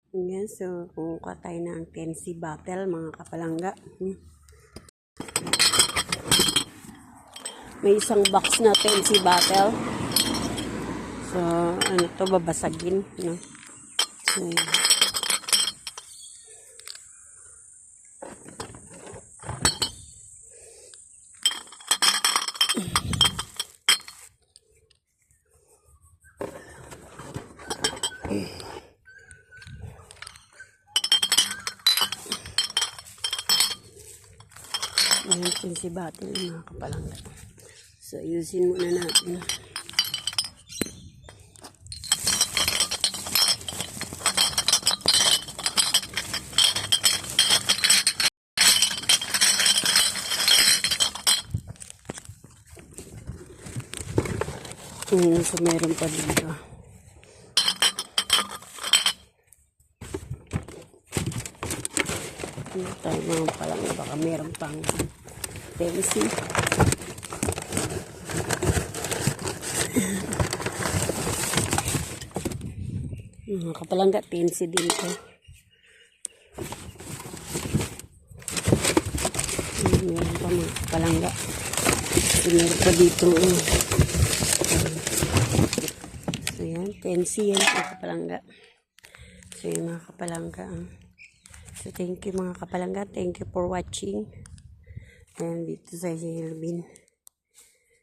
Ayan, so kumuha tayo ng Tensi Battle, mga kapalangga. May isang box na Tensi Battle. So, ano to, babasagin, no? So, ayan, Tensi Battle, mga kapalangga. So, ayusin muna natin. So, meron pa dito. Ano tayo mga palangga, baka meron pang Tensi. Mga kapalangga, Tensi din ito. Meron pa mga kapalangga. Meron pa dito. So yan, Tensi yan mga kapalangga. So yan mga kapalangga. So thank you mga kapalangga. Thank you for watching. And dito sa Jelvin.